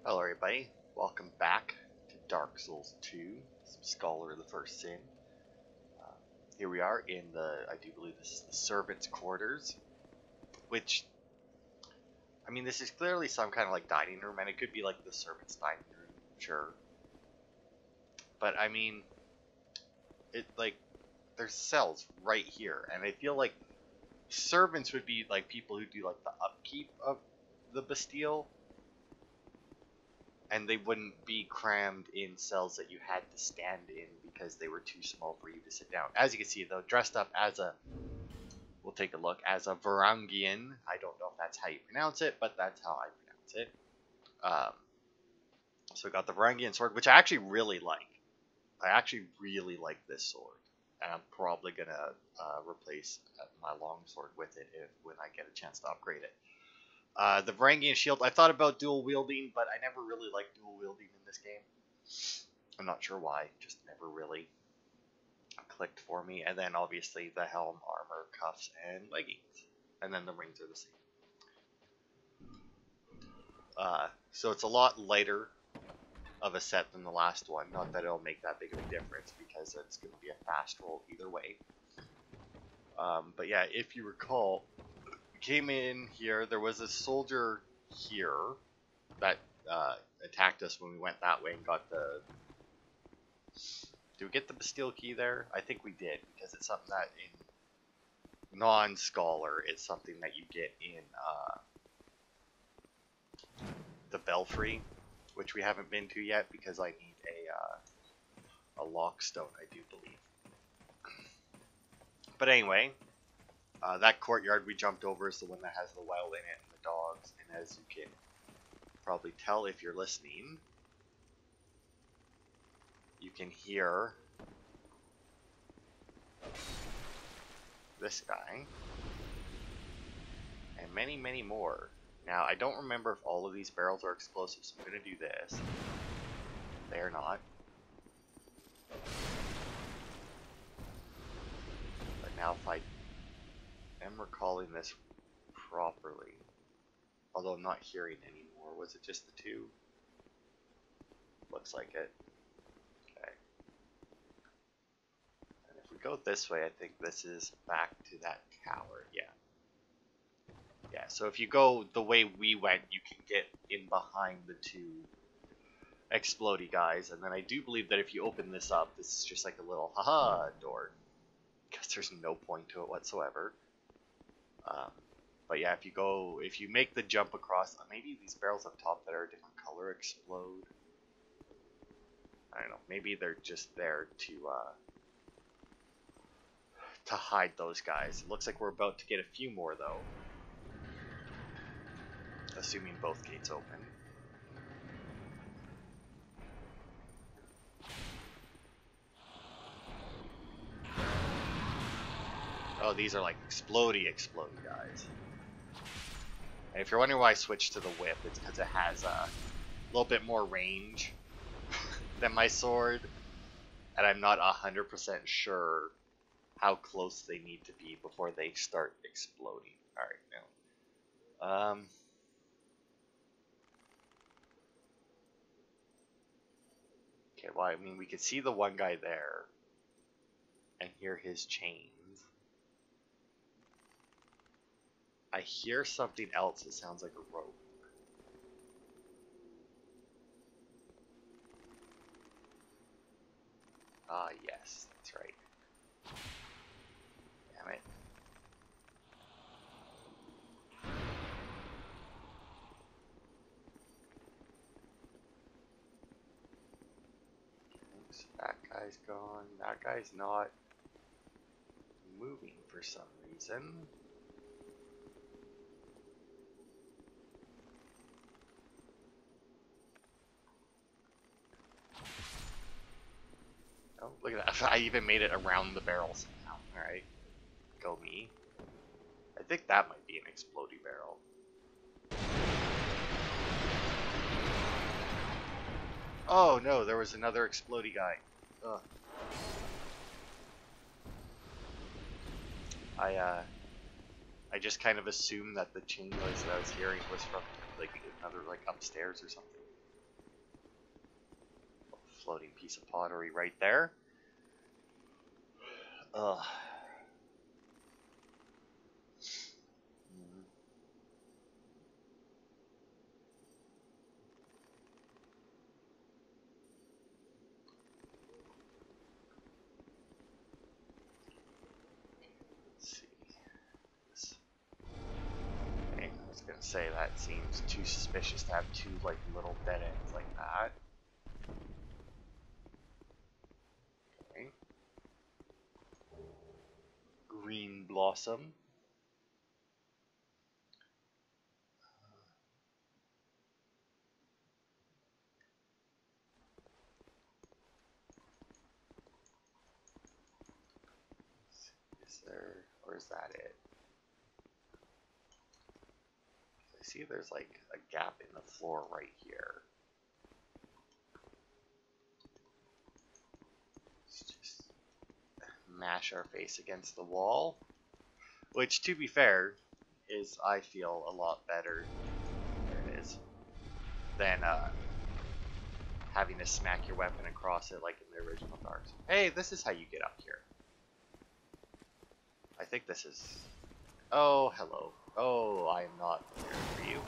Hello everybody, welcome back to Dark Souls 2, some Scholar of the First Sin. Here we are in I do believe this is the Servants' Quarters, which, I mean, this is clearly some kind of like dining room, and it could be like the Servants' dining room, sure. But I mean, there's cells right here, and I feel like servants would be like people who do like the upkeep of the Bastille. And they wouldn't be crammed in cells that you had to stand in because they were too small for you to sit down. As you can see, though, dressed up as we'll take a look, as a Varangian. I don't know if that's how you pronounce it, but that's how I pronounce it. So we got the Varangian Sword, which I actually really like. I actually really like this sword. And I'm probably going to replace my long sword with it when I get a chance to upgrade it. The Varangian Shield, I thought about dual wielding, but I never really liked dual wielding in this game. I'm not sure why, just never really clicked for me. And then obviously the helm, armor, cuffs, and leggings. And then the rings are the same. So it's a lot lighter of a set than the last one. Not that it'll make that big of a difference because it's going to be a fast roll either way. But yeah, if you recall, came in here, there was a soldier here that attacked us when we went that way and got the... Did we get the Bastille key there? I think we did, because it's something that in non-Scholar, it's something that you get in the Belfry, which we haven't been to yet because I need a lockstone, I do believe. But anyway, that courtyard we jumped over is the one that has the well in it and the dogs, and as you can probably tell if you're listening, you can hear this guy, and many, many more. Now, I don't remember if all of these barrels are explosive, so I'm going to do this. They are not. But now if I am recalling this properly, although I'm not hearing anymore. Was it just the two? Looks like it. Okay. And if we go this way, I think this is back to that tower. Yeah. Yeah, so if you go the way we went, you can get in behind the two explodey guys. And then I do believe that if you open this up, this is just like a little haha door. Because there's no point to it whatsoever. But yeah, if you make the jump across, maybe these barrels up top that are a different color explode. I don't know, maybe they're just there to hide those guys. It looks like we're about to get a few more though. Assuming both gates open. Oh, these are like explodey guys. And if you're wondering why I switched to the whip, it's because it has a little bit more range than my sword. And I'm not 100% sure how close they need to be before they start exploding. Alright, now. Okay, well, I mean, we could see the one guy there and hear his chains. I hear something else that sounds like a rope. Ah, yes, that's right. Damn it. Oops, that guy's gone. That guy's not moving for some reason. Oh, look at that. I even made it around the barrel somehow. Alright. Go me. I think that might be an explodey barrel. Oh no, there was another explodey guy. Ugh. I just kind of assumed that the chain noise that I was hearing was from like another like upstairs or something. floating piece of pottery right there. Ugh. Gonna say that seems too suspicious to have two like little dead ends like that. Okay. Green blossom. Is there, or is that it? I see there's like a gap in the floor right here. Let's just mash our face against the wall. Which, to be fair, is, I feel, a lot better, there it is, than having to smack your weapon across it like in the original Dark Souls. Hey, this is how you get up here. I think this is... Oh, hello. Oh, I am not prepared for you.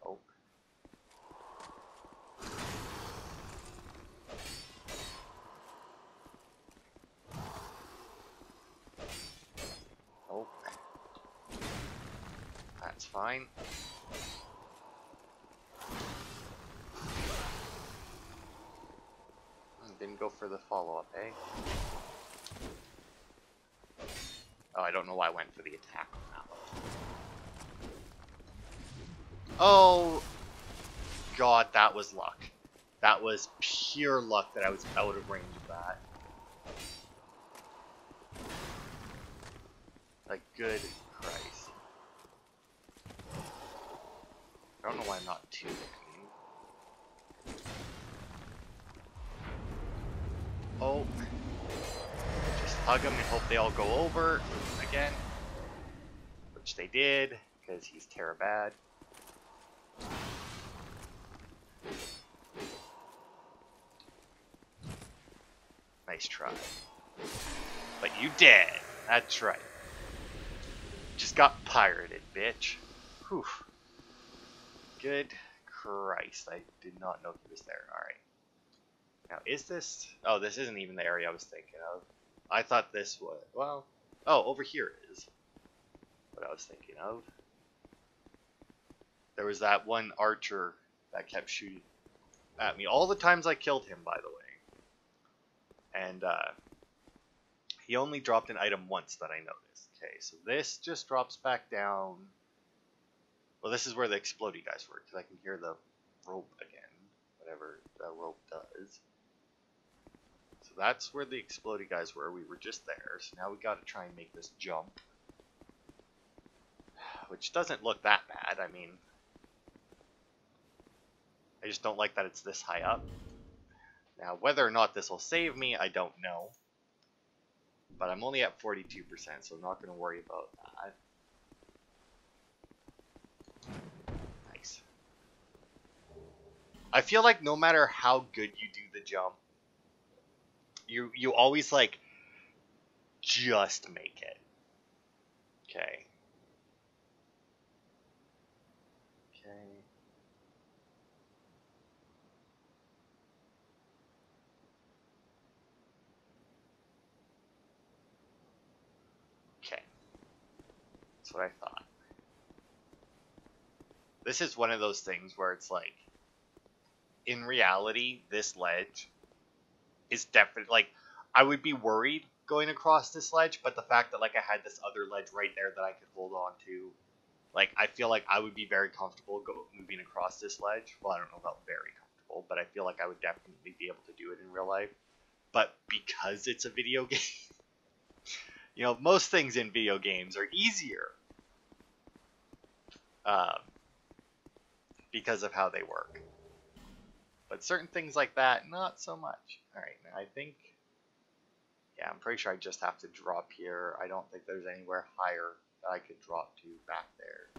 Oh. Oh. That's fine. Didn't go for the follow-up, eh? Oh, I don't know why I went for the attack on that one. Oh, God, that was luck. That was pure luck that I was out of range of that. Like, good Christ. I don't know why I'm not too looking. Oh. Just hug him and hope they all go over again. Which they did, because he's Terrabad. Nice try. But you did. That's right. Just got pirated, bitch. Whew. Good Christ. I did not know he was there. Alright. Now, is this... Oh, this isn't even the area I was thinking of. I thought this was... Well... Oh, over here is what I was thinking of. There was that one archer that kept shooting at me. All the times I killed him, by the way. And, he only dropped an item once that I noticed. Okay, so this just drops back down. Well, this is where the explodey guys were, because I can hear the rope again. Whatever the rope does. So that's where the explodey guys were. We were just there. So now we got to try and make this jump. Which doesn't look that bad. I mean, I just don't like that it's this high up. Now, whether or not this will save me, I don't know. But I'm only at 42%, so I'm not going to worry about that. Nice. I feel like no matter how good you do the jump, you always, like, just make it. Okay. Okay. That's what I thought. This is one of those things where it's like, in reality, this ledge is definitely, like, I would be worried going across this ledge, but the fact that, like, I had this other ledge right there that I could hold on to, like, I feel like I would be very comfortable moving across this ledge. Well, I don't know about very comfortable, but I feel like I would definitely be able to do it in real life. But because it's a video game, you know, most things in video games are easier. Because of how they work. But certain things like that, not so much. Alright, now I think... Yeah, I'm pretty sure I just have to drop here. I don't think there's anywhere higher that I could drop to back there.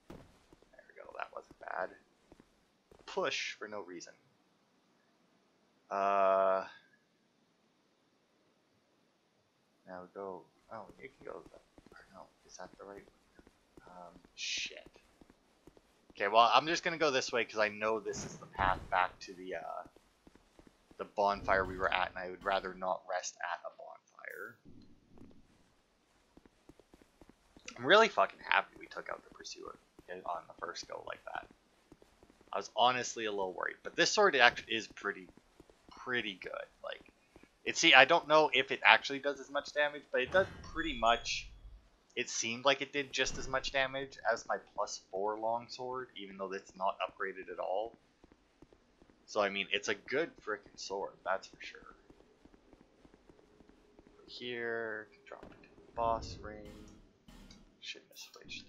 There we go, that wasn't bad. push for no reason. Now go. Oh, you can go. Or no, is that the right? Shit. Okay, well, I'm just gonna go this way because I know this is the path back to the bonfire we were at, and I would rather not rest at a bonfire. I'm really fucking happy we took out the pursuer on the first go like that. I was honestly a little worried, but this sword actually is pretty good. Like, I don't know if it actually does as much damage, but it does pretty much. It seemed like it did just as much damage as my +4 longsword, even though it's not upgraded at all. So I mean, it's a good frickin' sword, that's for sure. Here, drop it to the boss ring. Shouldn't have switched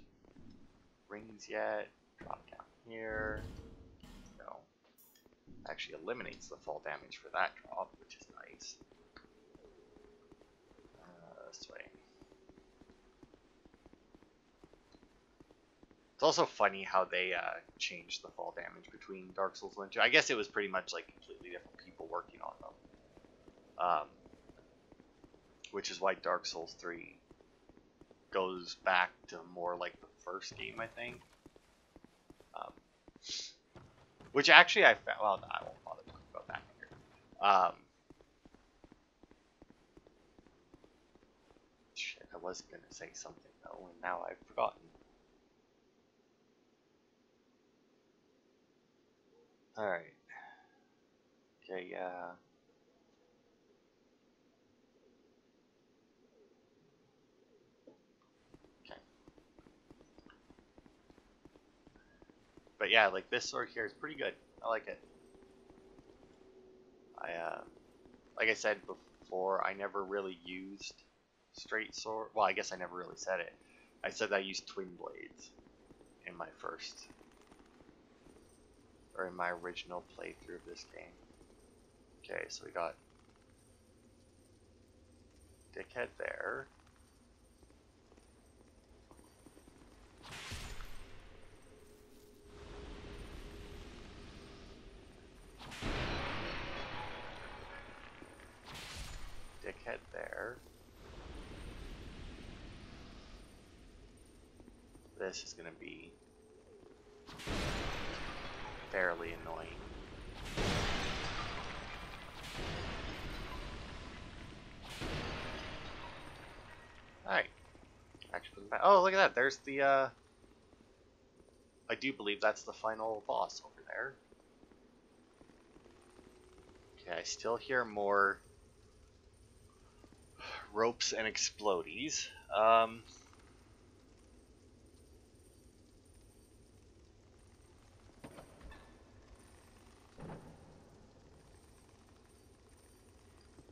rings yet. Drop down here. No. Actually eliminates the fall damage for that drop, which is nice. This way. It's also funny how they changed the fall damage between Dark Souls 1 and 2. I guess it was pretty much like completely different people working on them. Which is why Dark Souls 3 goes back to more like the first game, I think. Which actually I found, well, I won't bother talking about that here. Shit, I was going to say something though, and now I've forgotten. Alright. Okay, yeah. Okay. But yeah, like this sword here is pretty good. I like it. Like I said before, I never really used straight sword. Well, I guess I never really said it. I said I used twin blades in my first, or in my original playthrough of this game. Okay, so we got Dickhead there. Dickhead there. This is going to be fairly annoying. Alright. Actually, oh, look at that. There's the, I do believe that's the final boss over there. Okay, I still hear more ropes and explodies.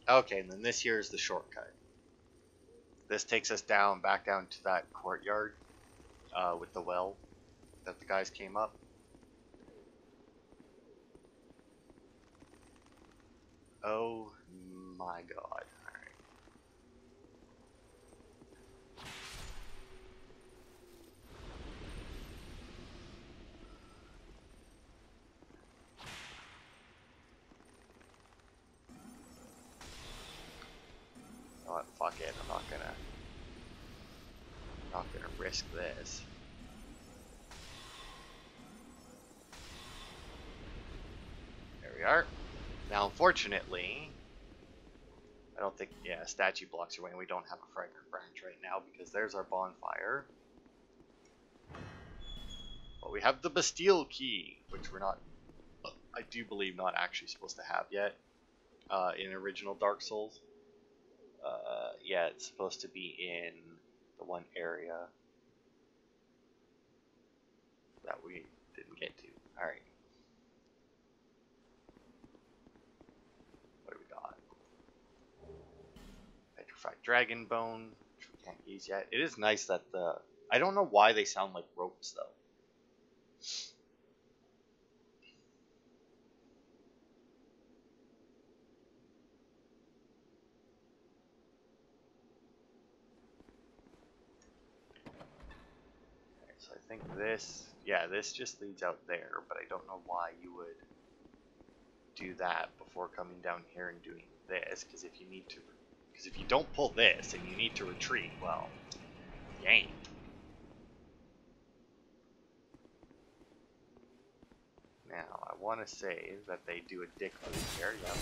Okay, and then this here is the shortcut. This takes us back down to that courtyard with the well that the guys came up. Oh my god. Alright. You know what? Fuck it. I'm not gonna risk this. There we are. Now, unfortunately, I don't think, yeah, statue blocks are away, and we don't have a fragrant branch right now because there's our bonfire. But we have the Bastille key, which we're not, I do believe, not actually supposed to have yet in original Dark Souls. Yeah, it's supposed to be in the one area that we didn't get to. Alright. What do we got? Petrified dragon bone, which we can't use yet. It is nice that I don't know why they sound like ropes though. Okay, so I think this Yeah, this just leads out there, but I don't know why you would do that before coming down here and doing this, because if you don't pull this and you need to retreat, well, dang. Now, I want to say that they do a dick move here, yep.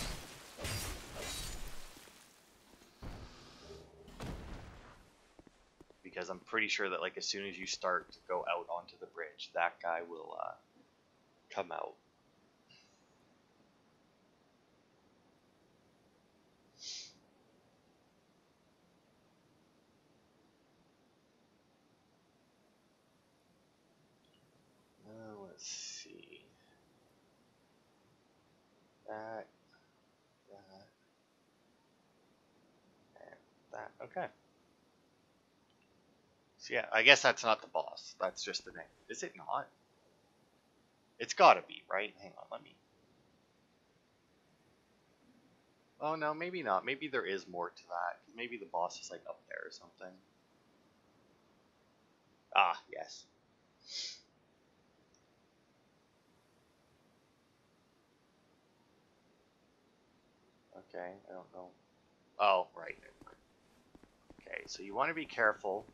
Because I'm pretty sure that, like, as soon as you start to go out onto the bridge, that guy will come out. Let's see. That, and that. Okay. So yeah, I guess that's not the boss. That's just the name. Is it not? It's gotta be, right? Hang on, let me... Oh no, maybe not. Maybe there is more to that. Maybe the boss is like up there or something. Ah, yes. Okay, I don't know. Oh, right. Okay, so you want to be careful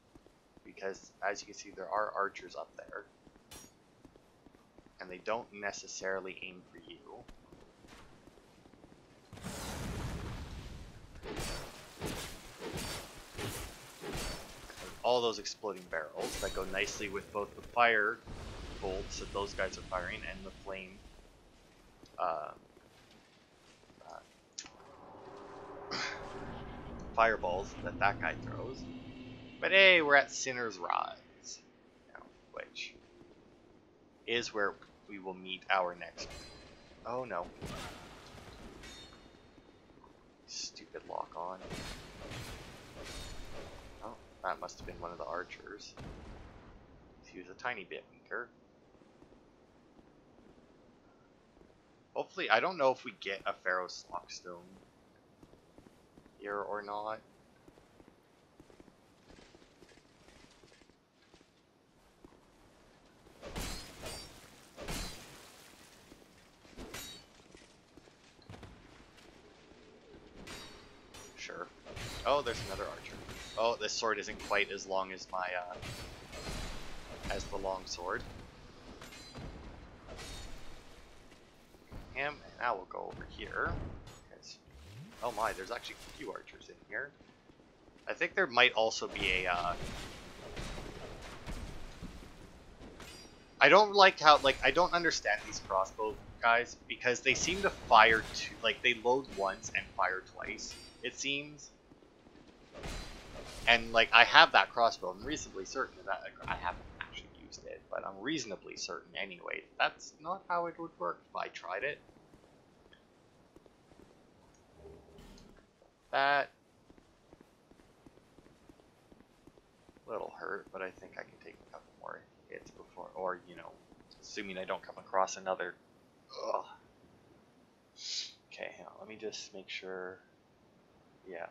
because, as you can see, there are archers up there. And they don't necessarily aim for you. All those exploding barrels that go nicely with both the fire bolts that those guys are firing and the flame fireballs that guy throws. But hey, we're at Sinner's Rise now, which is where we will meet our next... Oh no. Stupid lock on. Oh, that must have been one of the archers. He was a tiny bit weaker. Hopefully, I don't know if we get a Pharaoh's Lockstone here or not. Sure. Oh, there's another archer. Oh, this sword isn't quite as long as my, as the long sword. Him, and now we'll go over here. Oh my, there's actually a few archers in here. I think there might also be a, I don't like how, like, I don't understand these crossbow guys, because they seem to fire like, they load once and fire twice, it seems. And, like, I have that crossbow, I'm reasonably certain that I haven't actually used it, but I'm reasonably certain anyway. That's not how it would work if I tried it. That little hurt, but I think I can take a couple more hits before, or, you know, assuming I don't come across another. Ugh. Okay, hang on, let me just make sure. Yeah.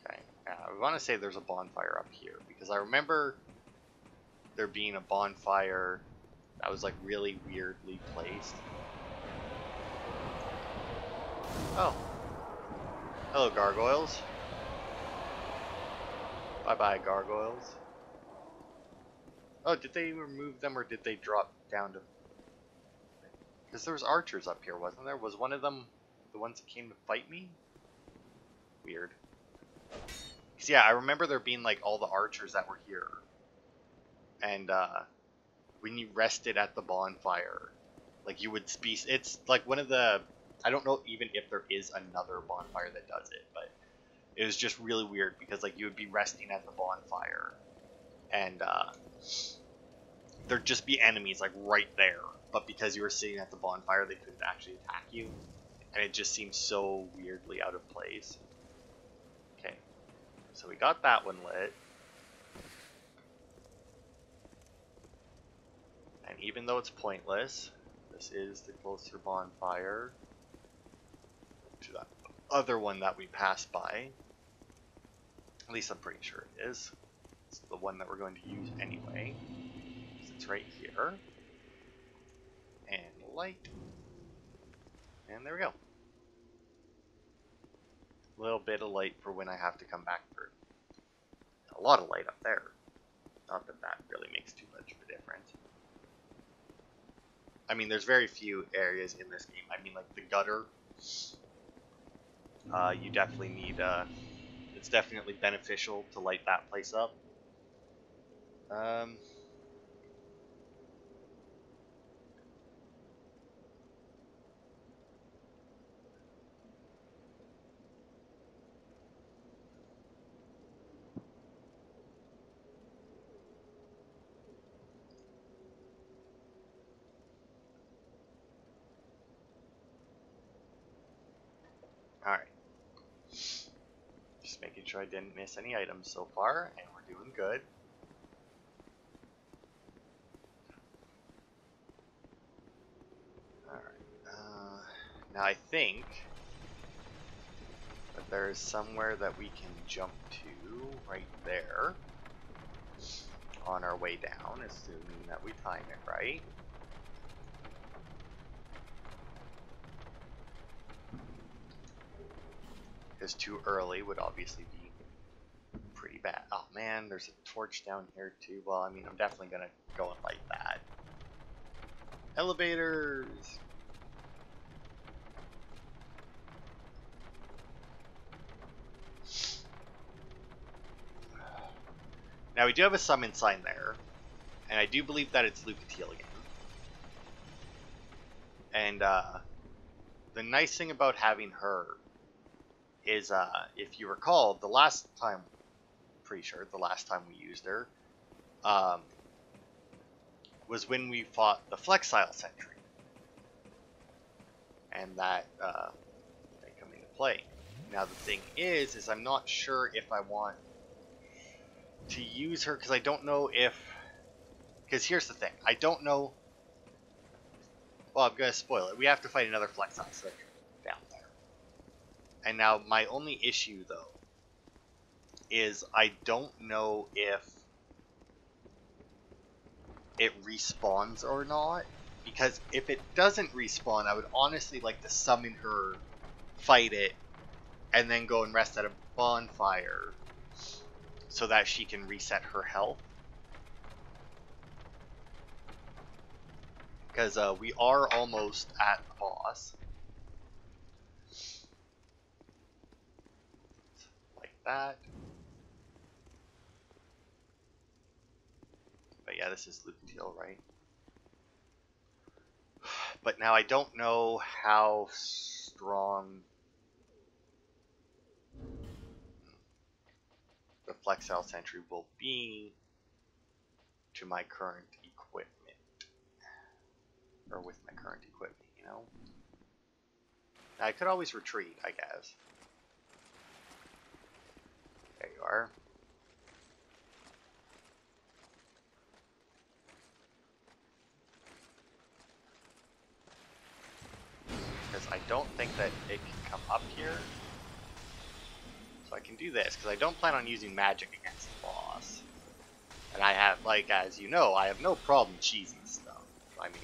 Okay, I want to say there's a bonfire up here, because I remember there being a bonfire that was like really weirdly placed. Oh. Hello, gargoyles. Bye-bye, gargoyles. Oh, did they remove them or did they drop down to... Because there was archers up here, wasn't there? Was one of them the ones that came to fight me? Weird. Because, yeah, I remember there being, like, all the archers that were here. And, when you rested at the bonfire, like, you would be... It's, like, one of the... I don't know even if there is another bonfire that does it, but it was just really weird because, like, you would be resting at the bonfire, and there'd just be enemies, like, right there, but because you were sitting at the bonfire, they couldn't actually attack you, and it just seems so weirdly out of place. Okay, so we got that one lit. And even though it's pointless, this is the closer bonfire to that other one that we passed by. At least I'm pretty sure it is. It's the one that we're going to use anyway. It's right here. And light. And there we go. A little bit of light for when I have to come back through. A lot of light up there. Not that that really makes too much of a difference. I mean, there's very few areas in this game. I mean, like the gutter. You definitely need, it's definitely beneficial to light that place up. Alright. Just making sure I didn't miss any items so far, and we're doing good. Alright. Now I think that there is somewhere that we can jump to right there on our way down, assuming that we time it right. Because too early would obviously be pretty bad. Oh man, there's a torch down here too. Well, I mean, I'm definitely gonna go and light that. Elevators! Now we do have a summon sign there, and I do believe that it's Lucatiel again. And the nice thing about having her is, if you recall, the last time, pretty sure the last time we used her, was when we fought the Flexile Sentry, and that they come into play. Now the thing is I'm not sure if I want to use her, because I don't know if, because here's the thing, I don't know, well, I'm gonna spoil it, we have to fight another Flexile Sentry down there. And now my only issue though is I don't know if it respawns or not, because if it doesn't respawn, I would honestly like to summon her, fight it, and then go and rest at a bonfire so that she can reset her health. Because we are almost at the boss. Like that. But yeah, this is Lucatiel, right? But now I don't know how strong the Flexile Sentry will be to my current equipment. Or with my current equipment, you know? Now, I could always retreat, I guess. There you are. Because I don't think that it can come up here. So I can do this, because I don't plan on using magic against the boss. And I have, like, as you know, I have no problem cheesing stuff. I mean,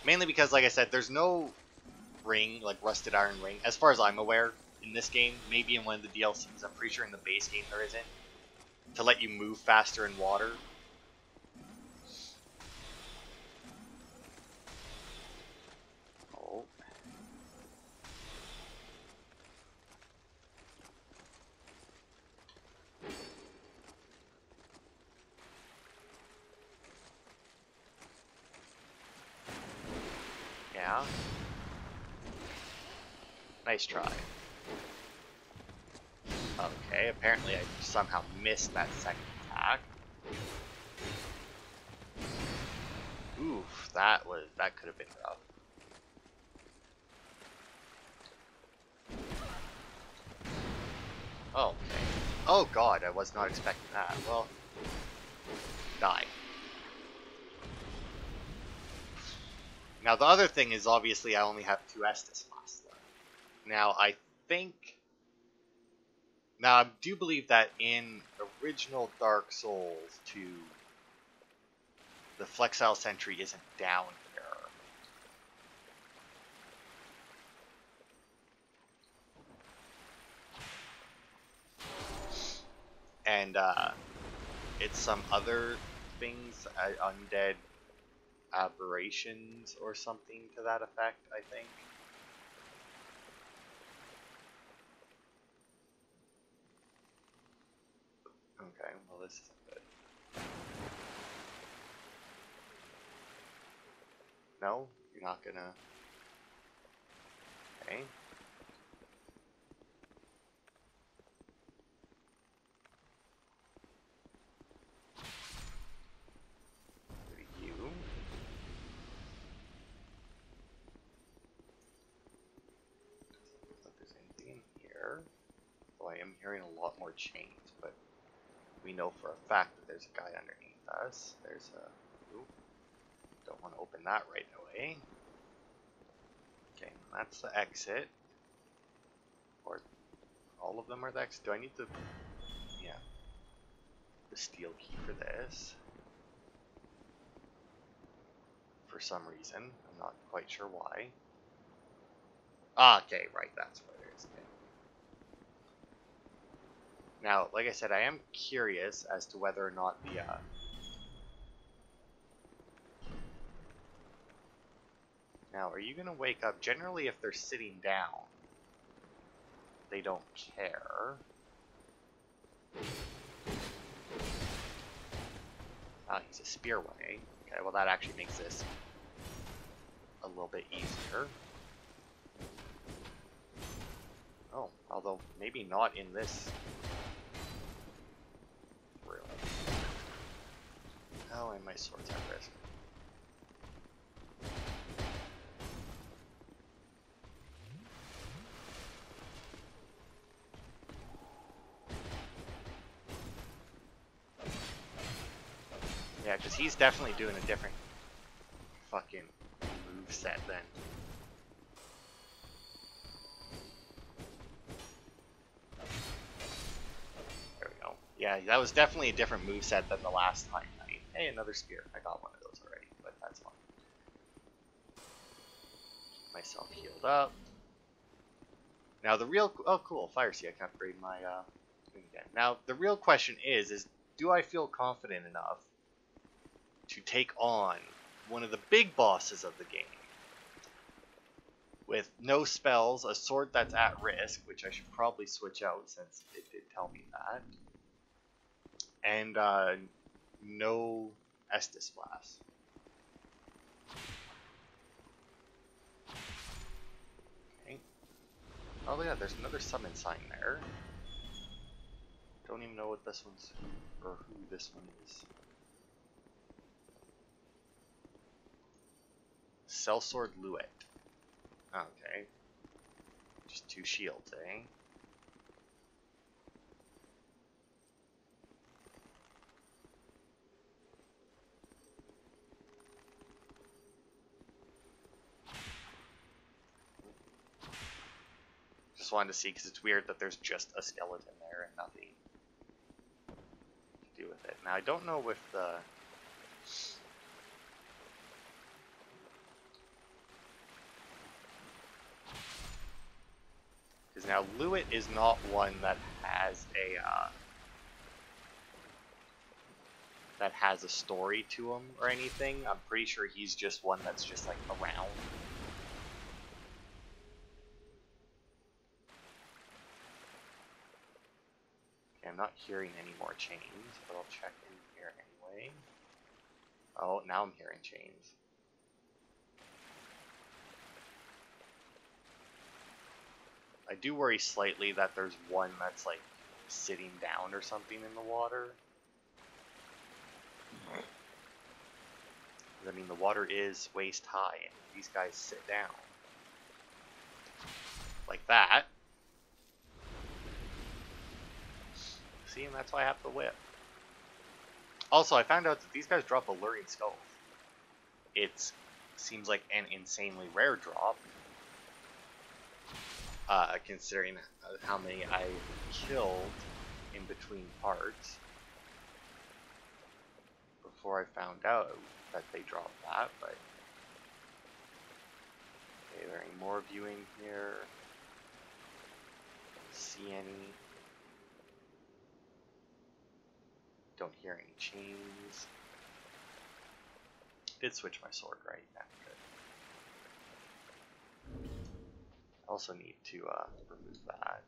mainly because, like I said, there's no ring, like rusted iron ring, as far as I'm aware, in this game. Maybe in one of the DLCs, I'm pretty sure in the base game there isn't, to let you move faster in water. Oh. Yeah. Nice try. Okay, apparently I somehow missed that second attack. Oof, that could have been rough. Oh, okay. Oh god, I was not expecting that. Well, die. Now, the other thing is, obviously, I only have 2 Estus flasks left. Now, I think... Now, I do believe that in original Dark Souls 2, the Flexile Sentry isn't down here. And, it's some other things, undead aberrations or something to that effect, I think. Okay, well this isn't good. No, you're not gonna... Okay. You. Doesn't look like there's anything in here. Though I am hearing a lot more chains, but we know for a fact that there's a guy underneath us. There's a... Ooh. Don't want to open that right away. Okay, that's the exit. Or all of them are the exit. Do I need the... Yeah. The steel key for this. For some reason. I'm not quite sure why. Ah, okay, right, that's what it is. Okay. Now, like I said, I am curious as to whether or not the... Now, are you going to wake up? Generally, if they're sitting down, they don't care. Ah, he's a spear one, eh? Okay, well that actually makes this a little bit easier. Oh, although maybe not in this room. Oh, and my sword's at risk. Yeah, because he's definitely doing a different fucking moveset then. There we go. Yeah, that was definitely a different moveset than the last time. I mean, hey, another spear. I got one of those already, but that's fine. Keep myself healed up. Now the real... Oh, cool. Fire Sea. I can upgrade my thing again. Now, the real question is do I feel confident enough to take on one of the big bosses of the game with no spells, a sword that's at risk, which I should probably switch out since it did tell me that, and no Estus Blast. Okay. Oh yeah, there's another summon sign there. Don't even know what this one's, or who this one is. Sellsword Luet. Okay. Just 2 shields, eh? Just wanted to see, because it's weird that there's just a skeleton there and nothing to do with it. Now, I don't know if the... Because now Luet is not one that has a story to him or anything. I'm pretty sure he's just one that's just like around. Okay, I'm not hearing any more chains, but I'll check in here anyway. Oh, now I'm hearing chains. I do worry slightly that there's one that's like sitting down or something in the water. I mean, the water is waist high, and these guys sit down. Like that. See, and that's why I have the whip. Also, I found out that these guys drop alluring skulls. It's seems like an insanely rare drop, considering how many I killed in between parts before I found out that they dropped that. But okay, there any more viewing here? Don't see any. Don't hear any chains. Did switch my sword, right? Yeah, good. Also need to remove that.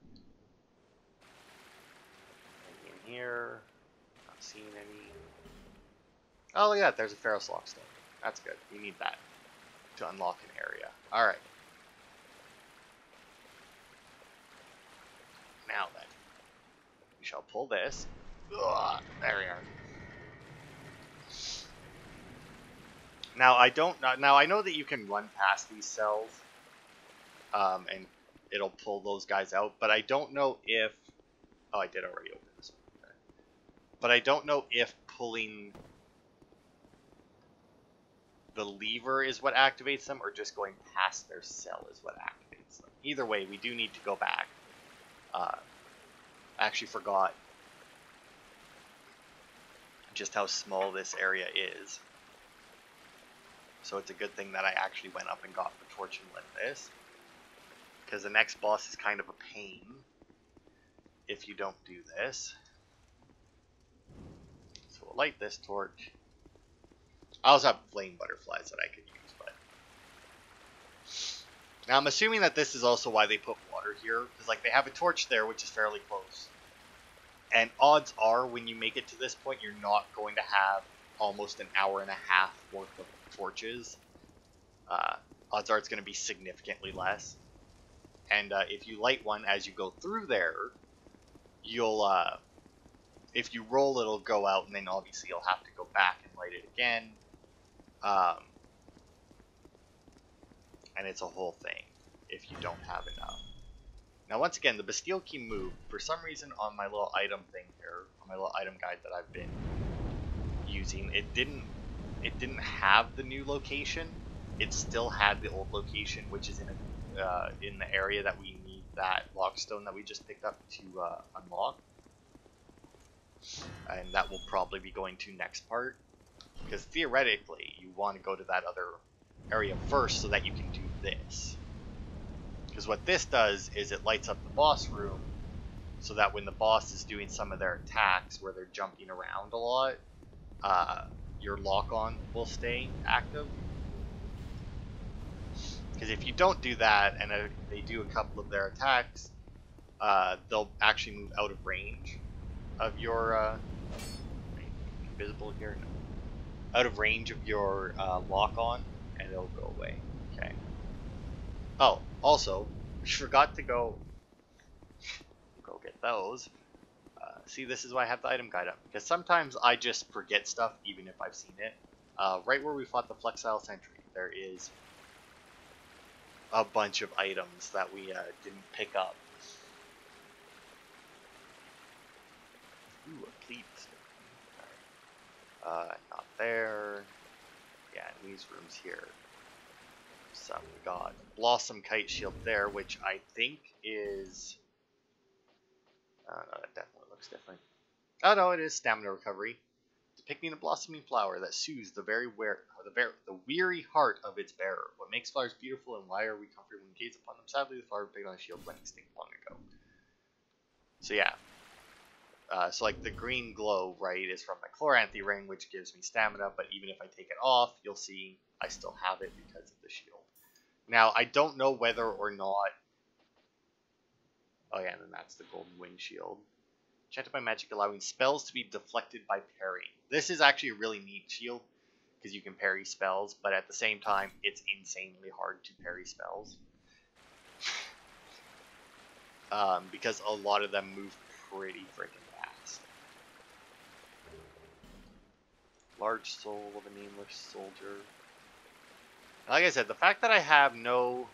Anything in here? Not seeing any. Oh yeah, there's a Pharaoh's Lockstone. That's good. You need that to unlock an area. Alright. Now then. We shall pull this. Ugh, there we are. Now I know that you can run past these cells, and it'll pull those guys out. But I don't know if. Oh, I did already open this one. Okay. But I don't know if pulling the lever is what activates them, or just going past their cell is what activates them. Either way, we do need to go back. I actually forgot just how small this area is. So it's a good thing that I actually went up and got the torch and lit this. Because the next boss is kind of a pain if you don't do this. So we'll light this torch. I also have flame butterflies that I could use, but... Now I'm assuming that this is also why they put water here. Because like they have a torch there, which is fairly close. And odds are, when you make it to this point, you're not going to have almost an hour and a half worth of torches. Odds are it's going to be significantly less. And if you light one as you go through there, you'll, if you roll, it'll go out, and then obviously you'll have to go back and light it again. And it's a whole thing if you don't have enough. Now, once again, the Bastille key moved. For some reason, on my little item thing here, on my little item guide that I've been using, it didn't have the new location. It still had the old location, which is in the area that we need that lockstone that we just picked up to unlock. And that will probably be going to next part, because theoretically you want to go to that other area first so that you can do this. Because what this does is it lights up the boss room so that when the boss is doing some of their attacks where they're jumping around a lot, your lock-on will stay active. Because if you don't do that and they do a couple of their attacks, they'll actually move out of range of your invisible here, no. Out of range of your lock-on, and it'll go away. Okay. Oh, also, we forgot to go get those. See, this is why I have the item guide up, because sometimes I just forget stuff even if I've seen it. Right where we fought the Flexile Sentry, there is a bunch of items that we didn't pick up. Ooh, a pleat. Not there. Yeah, in these rooms here. So we got Blossom Kite Shield there, which I think is... no, that definitely looks different. Oh no, it is Stamina Recovery. Depicting a blossoming flower that soothes the weary heart of its bearer. What makes flowers beautiful, and why are we comforted when we gaze upon them? Sadly, the flower picked on a shield went extinct long ago. So yeah. So like the green glow, right, is from my Chloranthy ring, which gives me stamina, but even if I take it off, you'll see I still have it because of the shield. Now, I don't know whether or not... Oh yeah, and then that's the golden wing shield. Enchanted by magic, allowing spells to be deflected by parrying. This is actually a really neat shield, because you can parry spells, but at the same time, it's insanely hard to parry spells. Because a lot of them move pretty freaking fast. Large soul of a nameless soldier. Like I said, the fact that I have no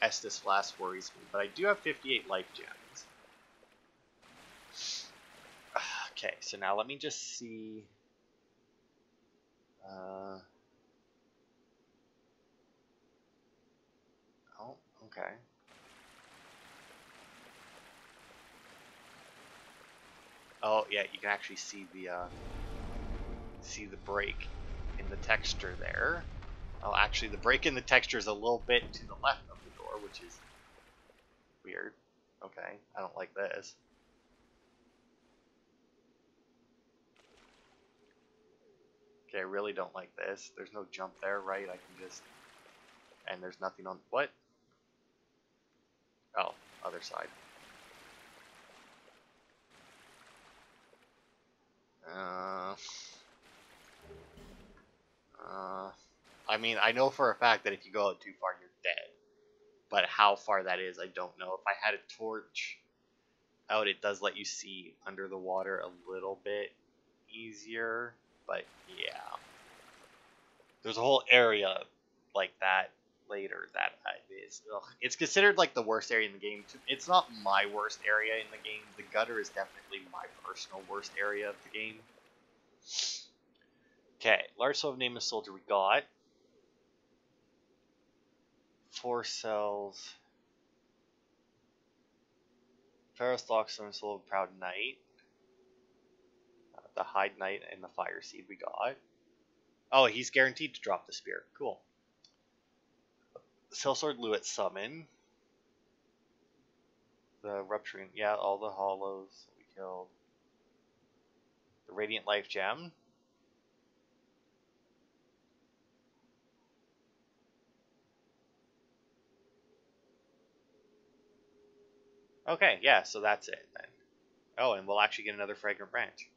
Estus Flask worries me, but I do have 58 life gems. Okay, so now let me just see. Oh, okay. Oh, yeah, you can actually see the break in the texture there. Oh, actually, the break in the texture is a little bit to the left of the door, which is weird. Okay, I don't like this. Okay, I really don't like this. There's no jump there, right? I can just... And there's nothing on... What? Oh, other side. I mean, I know for a fact that if you go out too far, you're dead. But how far that is, I don't know. If I had a torch out, it does let you see under the water a little bit easier. But yeah, there's a whole area like that later that is. Ugh. It's considered like the worst area in the game. It's not my worst area in the game. The gutter is definitely my personal worst area of the game. Okay, large soul of nameless soldier we got. 4 cells. Ferris Lockstone, Soul of Proud Knight. The Hide Knight and the Fire Seed we got. Oh, he's guaranteed to drop the spear. Cool. Sellsword Luet Summon. The Rupturing. Yeah, all the hollows we killed. The Radiant Life Gem. Okay, yeah, so that's it then. Oh, and we'll actually get another Fragrant Branch.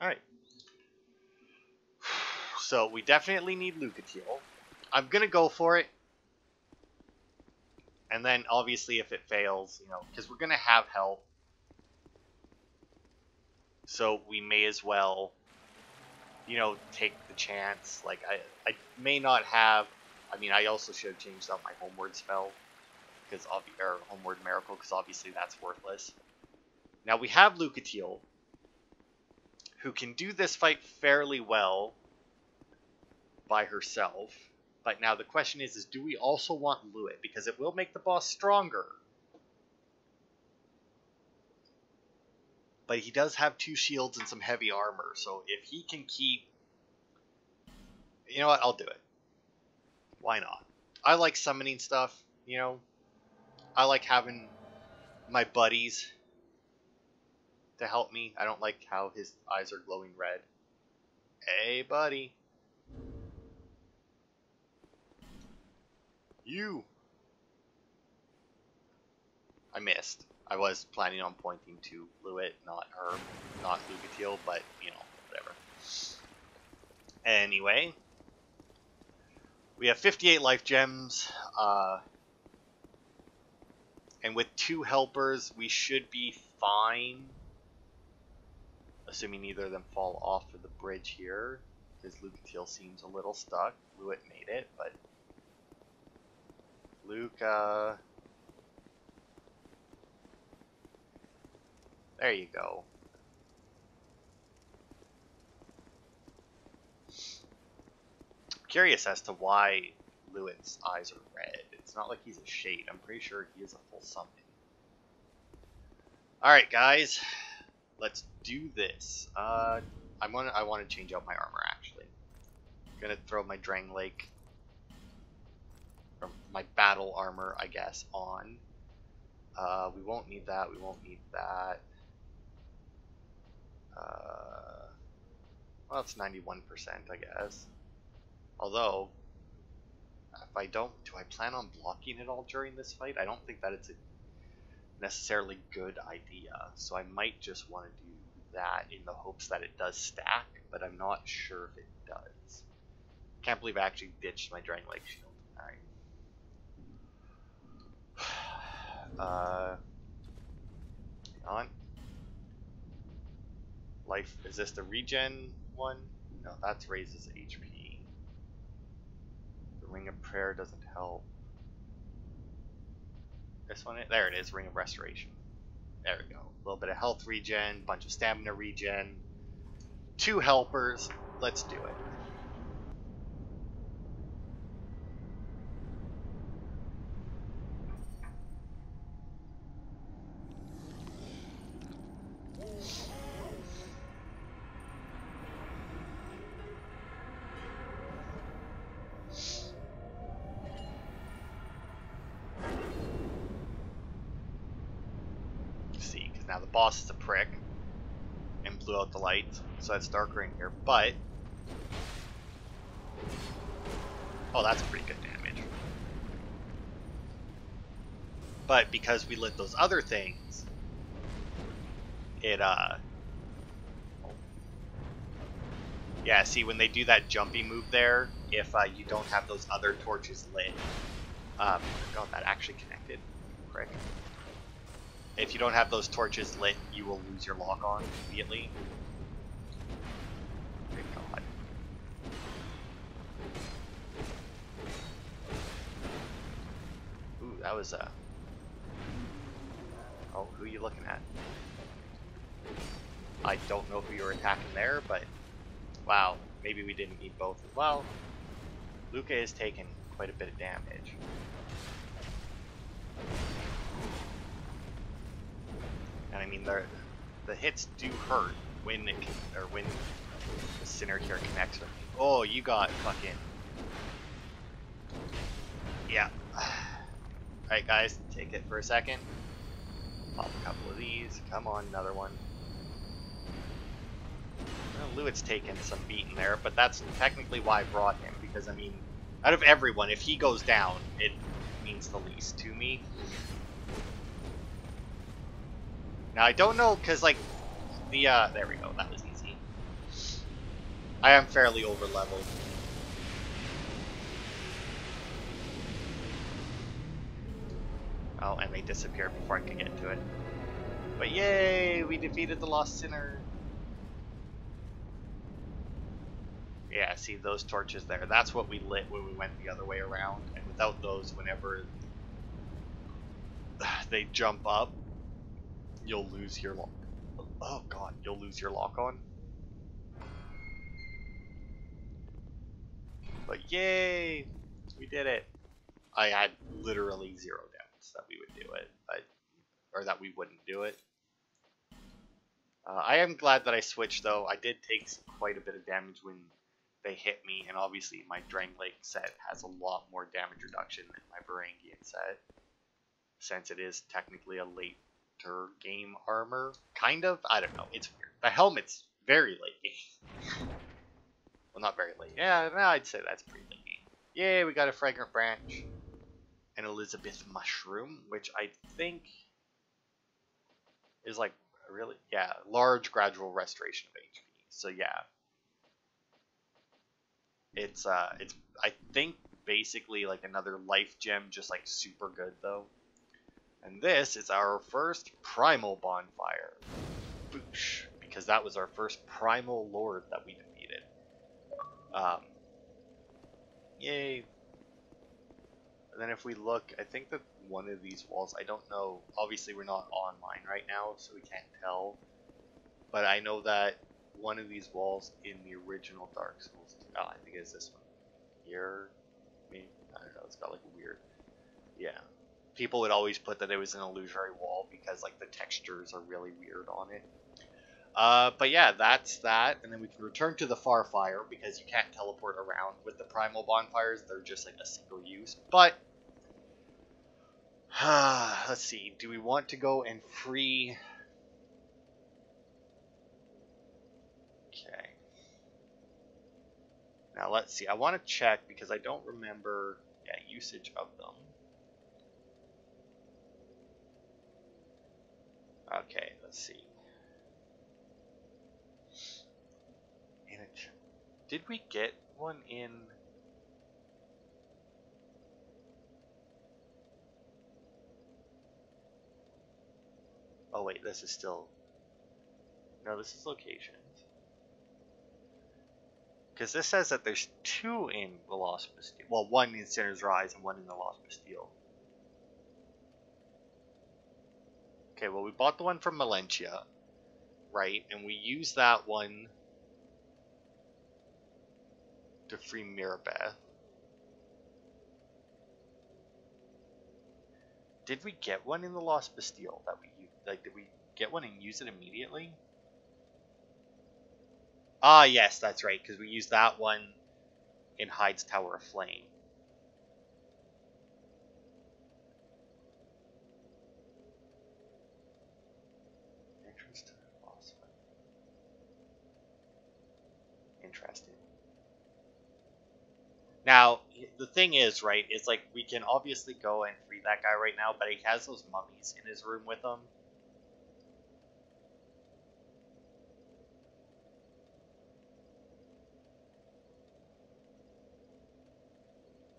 Alright. So we definitely need Lucatiel. I'm gonna go for it. And then obviously if it fails, you know, because we're gonna have help. So we may as well, you know, take the chance. Like, I may not have... I mean, I also should have changed out my Homeward spell. Or Homeward Miracle, because obviously that's worthless. Now, we have Lucatiel, who can do this fight fairly well by herself. But now the question is do we also want Luet? Because it will make the boss stronger. But he does have 2 shields and some heavy armor, so if he can keep... You know what, I'll do it. Why not? I like summoning stuff, you know. I like having my buddies to help me. I don't like how his eyes are glowing red. Hey, buddy. You! I missed. I was planning on pointing to Luet, not her, not Lucatiel, but, you know, whatever. Anyway, we have 58 life gems, and with 2 helpers, we should be fine. Assuming neither of them fall off of the bridge here, because Lucatiel seems a little stuck. Luet made it, but Luca... There you go. Curious as to why Luet's eyes are red. It's not like he's a shade. I'm pretty sure he is a full summon. Alright, guys. Let's do this. I want to change out my armor, actually. I'm going to throw my Drang Lake, or my battle armor, I guess, on. We won't need that. We won't need that. Well, it's 91%, I guess. Although, if I don't... Do I plan on blocking it all during this fight? I don't think that it's a necessarily good idea. So I might just want to do that in the hopes that it does stack, but I'm not sure if it does. Can't believe I actually ditched my Drang Lake shield. Alright. Hang on. Life, is this the regen one? No, that raises HP. The Ring of Prayer doesn't help. This one, there it is, Ring of Restoration. There we go. A little bit of health regen, bunch of stamina regen, 2 helpers. Let's do it. See, because now the boss is a prick and blew out the lights, so it's darker in here, but oh, that's pretty good damage. But because we lit those other things, it yeah, see, when they do that jumpy move there, if you don't have those other torches lit, God, that actually connected, prick. If you don't have those torches lit, you will lose your lock on immediately. Good God. Ooh, that was oh, who are you looking at? I don't know who you were attacking there, but wow, maybe we didn't need both as well. Luca is taking quite a bit of damage. And I mean, the hits do hurt when it when the Sinner here connects with me. Oh, you got fucking, yeah. Alright guys, take it for a second. Pop a couple of these. Come on, another one. Well, Lewitt's taken some beating there, but that's technically why I brought him, because I mean, out of everyone, if he goes down, it means the least to me. Now I don't know, cause like the there we go, that was easy. I am fairly over leveled. Oh, and they disappeared before I could get to it. But yay, we defeated the Lost Sinner. Yeah, see those torches there. That's what we lit when we went the other way around. And without those, whenever they jump up, you'll lose your lock. Oh God, you'll lose your lock on. But yay, we did it. I had literally 0 doubts that we would do it, or that we wouldn't do it. I am glad that I switched though. I did take quite a bit of damage when they hit me, and obviously my Drangleic set has a lot more damage reduction than my Varangian set, since it is technically a later game armor. Kind of? I don't know. It's weird. The helmet's very late game. Well, not very late. Yeah, no, I'd say that's pretty late game. Yay, we got a Fragrant Branch. An Elizabeth Mushroom, which I think is like really, yeah, large gradual restoration of HP. So yeah, it's I think basically like another life gem, just like super good though. And this is our first Primal Bonfire. Boosh, because that was our first Primal Lord that we defeated. Yay. And then if we look, I think that one of these walls, I don't know, obviously we're not online right now, so we can't tell. But I know that one of these walls in the original Dark Souls, oh, I think it's this one. Here, maybe, I don't know, it's got like a weird, yeah. People would always put that it was an illusory wall because like the textures are really weird on it. But yeah, that's that, and then we can return to the Farfire because you can't teleport around with the Primal Bonfires. They're just like a single use. But let's see, do we want to go and free? Okay. Now let's see. I want to check because I don't remember usage of them. Okay, let's see. Did we get one in? Oh wait, this is still. No, this is locations. Because this says that there's 2 in the Lost Bastille. Well, 1 in Sinner's Rise and 1 in the Lost Bastille. Okay, well, we bought the one from Malentia, right? And we used that one to free Mirabeth. Did we get one in the Lost Bastille that we used? Like, did we get one and use it immediately? Ah, yes, that's right, because we used that one in Hyde's Tower of Flame. Entrance to the boss fight. Interesting. Now, the thing is, right, is like we can obviously go and free that guy right now, but he has those mummies in his room with him.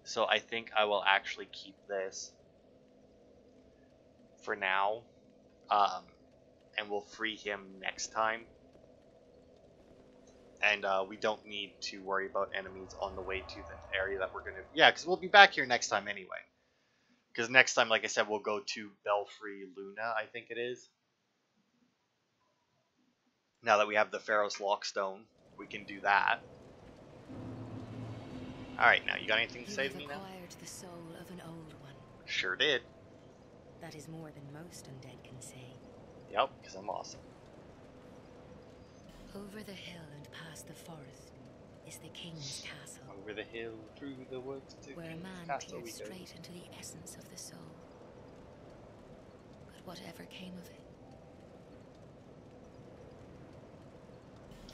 So I think I will actually keep this for now, and we'll free him next time. And we don't need to worry about enemies on the way to the area that we're going to... Yeah, because we'll be back here next time anyway. Because next time, like I said, we'll go to Belfry Luna, I think it is. Now that we have the Pharaoh's Lockstone, we can do that. Alright, now, you got anything to say to me now? You acquired the soul of an old one. Sure did. That is more than most undead can say. Yep, because I'm awesome. Over the hill and past the forest is the king's castle. Over the hill, through the woods, to where a man castle peered straight into the essence of the soul. But whatever came of it,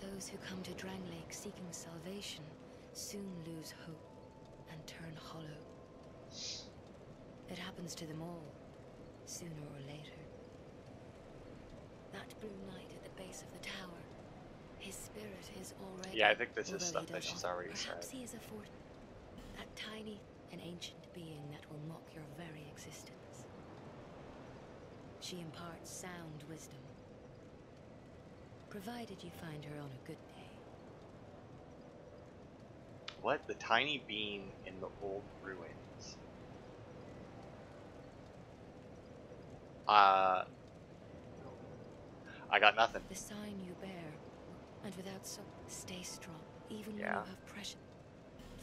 those who come to Dranglake seeking salvation soon lose hope and turn hollow. It happens to them all, sooner or later. That blue knight at the base of the tower, his spirit is already... Yeah, I think this is stuff that she's already said. Perhaps he is a fort, that tiny and ancient being that will mock your very existence. She imparts sound wisdom, provided you find her on a good day. What? The tiny being in the old ruins? I got nothing. The sign you bear, and without so stay strong, even when you have pressure.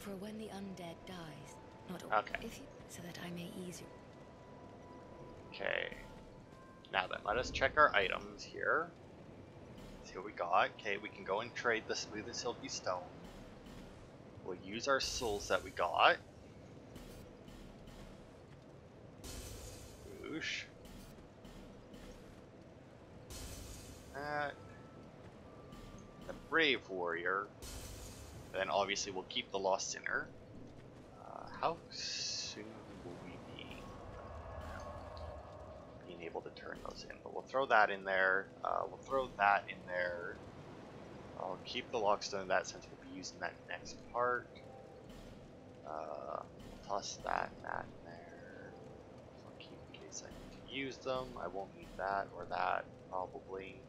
For when the undead dies, not okay. If you, so that I may ease you. Okay. Now then, let us check our items here. See what we got. Okay, we can go and trade the smooth and silky stone. We'll use our souls that we got. Whoosh. The brave warrior. And then obviously we'll keep the lost sinner. How soon will we be being able to turn those in? But we'll throw that in there. We'll throw that in there. I'll keep the lockstone in that since we'll be using that next part. Toss that and that in there. I'll keep in case I need to use them. I won't need that or that probably.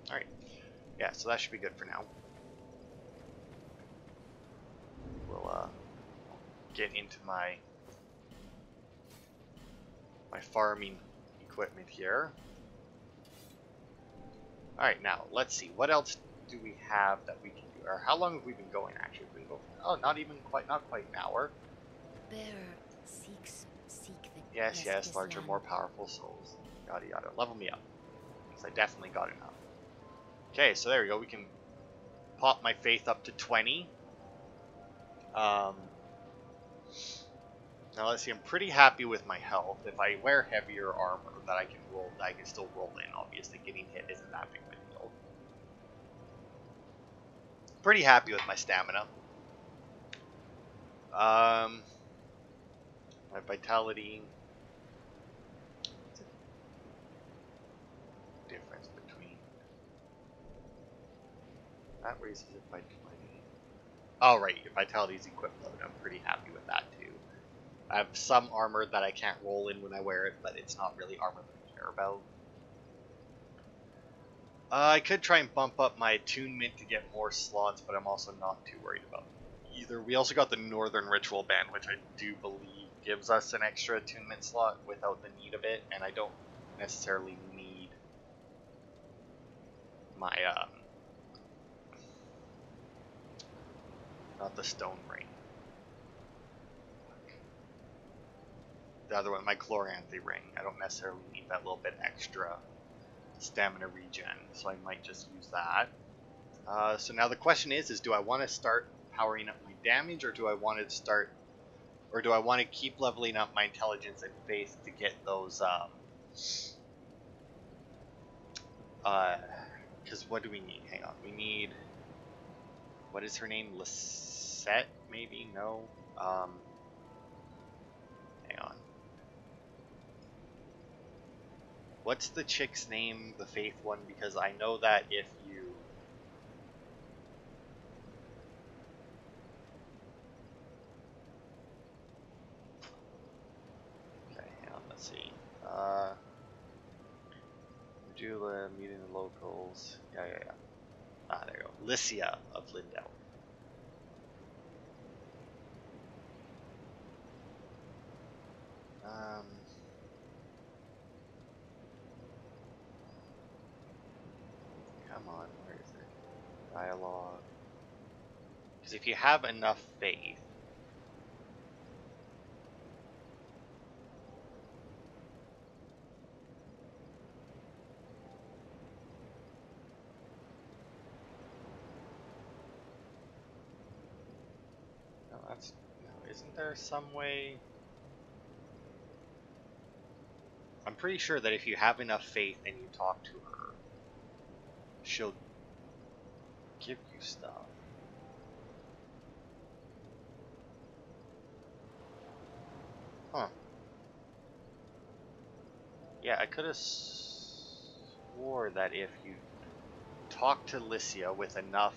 Alright. Yeah, so that should be good for now. We'll get into my farming equipment here. Alright, now let's see. What else do we have that we can do? Or how long have we been going actually? We've been going, oh, not quite an hour. The bearer seek the Yes, larger, more powerful souls. Yada yada. Level me up. Because I definitely got enough. Okay, so there we go. We can pop my faith up to 20. Now let's see. I'm pretty happy with my health. If I wear heavier armor that I can still roll in. Obviously, getting hit isn't that big of a deal. Pretty happy with my stamina. My vitality. Difference between that raises it by 20. Oh right, your vitality is equipped load. I'm pretty happy with that too. I have some armor that I can't roll in when I wear it, but it's not really armor that I care about. I could try and bump up my attunement to get more slots, but I'm also not too worried about either. We also got the Northern Ritual Band, which I do believe gives us an extra attunement slot without the need of it, and I don't necessarily need my, not the Stone Ring. The other one, my Chloranthy Ring. I don't necessarily need that little bit extra stamina regen, so I might just use that. So now the question is do I want to start powering up my damage, or do I want to start, or do I want to keep leveling up my intelligence and faith to get those, because what do we need? Hang on, we need, what is her name? Lisette, maybe? No? Hang on. What's the chick's name, the faith one? Because I know that if you... Okay, hang on, let's see. Jula, meeting the locals. Yeah. Ah, there you go. Lycia of Lindell. Come on, where is it? Dialogue. Because if you have enough faith, no, that's, no, isn't there some way? I'm pretty sure that if you have enough faith and you talk to her, she'll give you stuff. Huh. Yeah, I could have swore that if you talk to Lycia with enough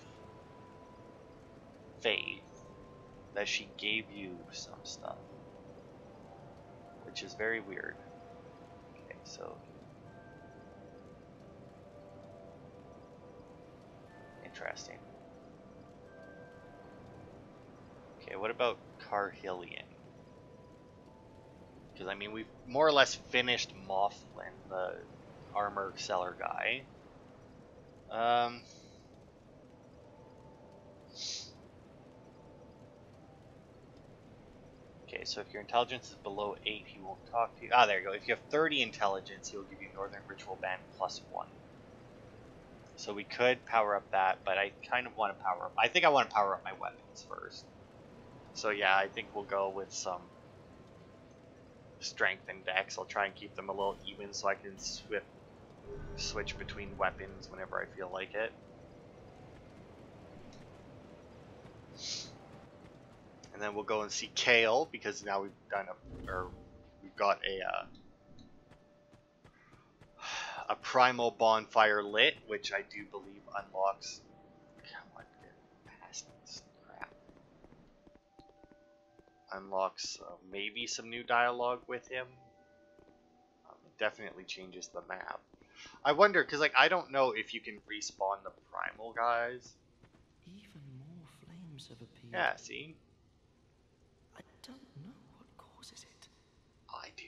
faith, that she gave you some stuff. Which is very weird. Okay, so... Interesting. Okay, what about Carhillion? Because, I mean, we've more or less finished Mothland, the armor seller guy. Okay, so if your intelligence is below 8, he won't talk to you. Ah, there you go. If you have 30 intelligence, he'll give you Northern Ritual Band +1. So we could power up that, but I kind of want to power up... I think I want to power up my weapons first. So yeah, I think we'll go with some strength and dex. I'll try and keep them a little even so I can switch between weapons whenever I feel like it. And then we'll go and see Kale, because now we've got a Primal Bonfire lit, which I do believe unlocks... Come on, get past this crap. Unlocks maybe some new dialogue with him. It definitely changes the map. I wonder, because like I don't know if you can respawn the Primal guys. Even more flames have appeared. Yeah, see? I don't know what causes it. I do.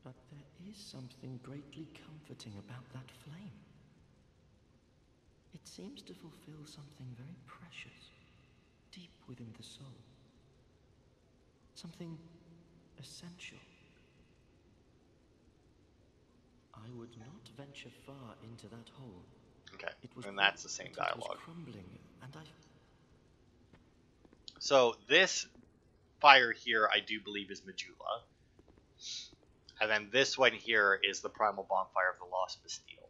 But there is something greatly comforting about that flame. It seems to fulfill something very precious, deep within the soul. Something essential. I would not venture far into that hole. Okay, It was and that's the same it was dialogue. crumbling, and So this fire here, I do believe, is Majula. And then this one here is the Primal Bonfire of the Lost Bastille.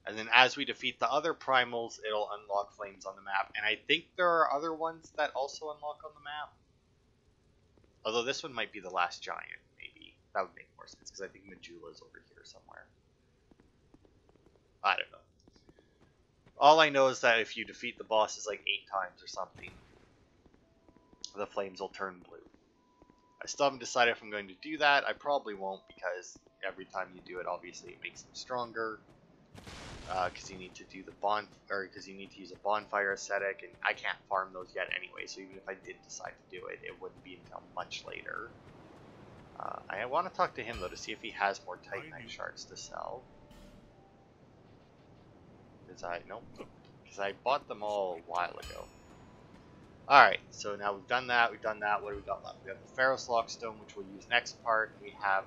And then as we defeat the other Primals, it'll unlock flames on the map. And I think there are other ones that also unlock on the map. Although this one might be the last giant, maybe. That would make more sense, because I think Majula's over here somewhere. I don't know. All I know is that if you defeat the bosses like 8 times or something, the flames will turn blue. I still haven't decided if I'm going to do that. I probably won't, because every time you do it, obviously, it makes them stronger. because you need to do the because you need to use a bonfire aesthetic, and I can't farm those yet anyway. So even if I did decide to do it, it wouldn't be until much later. I want to talk to him though to see if he has more Titanite shards to sell. Because I bought them all a while ago. Alright, so now we've done that, What do we got left? We have the Ferrous Lockstone, which we'll use next part. We have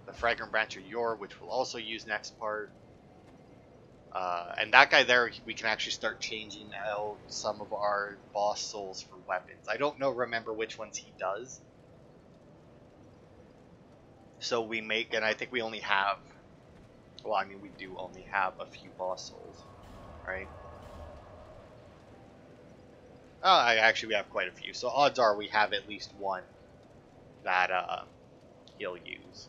the Fragrant Branch of Yore, which we'll also use next part. And that guy there, we can actually start changing out some of our boss souls for weapons. I don't remember which ones he does. So we make, and I think we only have, well, I mean, we do only have a few boss souls, right? Oh, actually, we have quite a few. So odds are we have at least one that he'll use.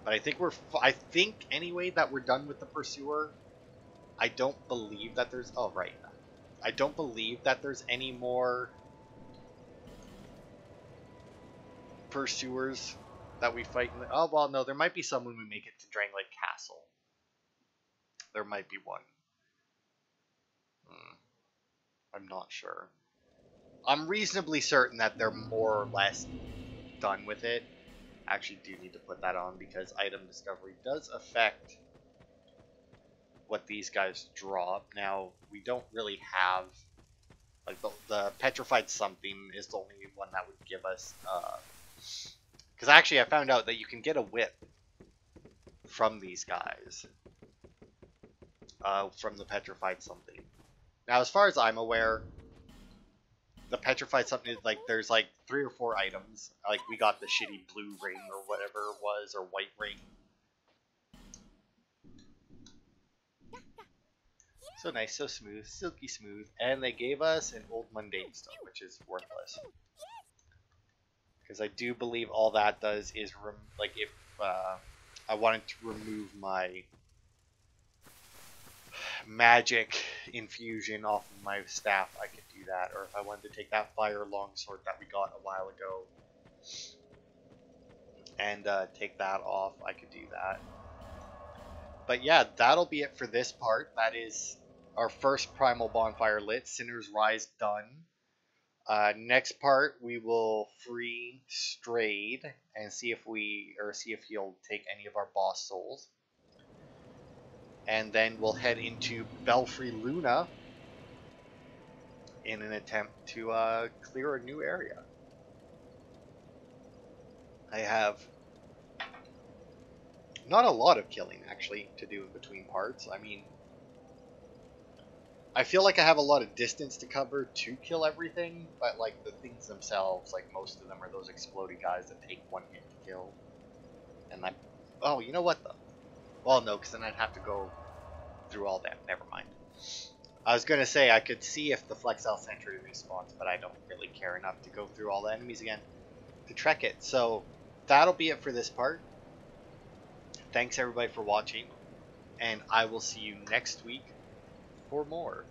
But I think I think anyway that we're done with the Pursuer. I don't believe that there's, oh right, I don't believe that there's any more Pursuers that we fight. Oh well, no, there might be some when we make it to Drangleic Castle. There might be one. I'm not sure. I'm reasonably certain that they're more or less done with it. I actually do need to put that on because item discovery does affect what these guys drop. Now, we don't really have, like, the Petrified something is the only one that would give us, because actually I found out that you can get a whip from these guys, from the Petrified something. Now, as far as I'm aware, the Petrified something is, like, there's, like, 3 or 4 items. Like, we got the shitty blue ring or whatever it was, or white ring. So nice, so smooth, silky smooth. And they gave us an old mundane stone, which is worthless. Because I do believe all that does is, like, if I wanted to remove my magic infusion off of my staff, I could do that. Or if I wanted to take that fire longsword that we got a while ago and take that off, I could do that. But yeah, that'll be it for this part. That is our first Primal Bonfire lit. Sinner's Rise done. Next part, we will free Strayed and see if he'll take any of our boss souls. And then we'll head into Belfry Luna in an attempt to clear a new area. I have not a lot of killing, actually, to do in between parts. I mean, I feel like I have a lot of distance to cover to kill everything, but, like, the things themselves, like, most of them are those exploding guys that take 1 hit to kill. And I... Oh, you know what, though? Well, no, because then I'd have to go through all that. Never mind. I was going to say I could see if the Flexel Sentry respawns, but I don't really care enough to go through all the enemies again to trek it. So, that'll be it for this part. Thanks everybody for watching, and I will see you next week for more.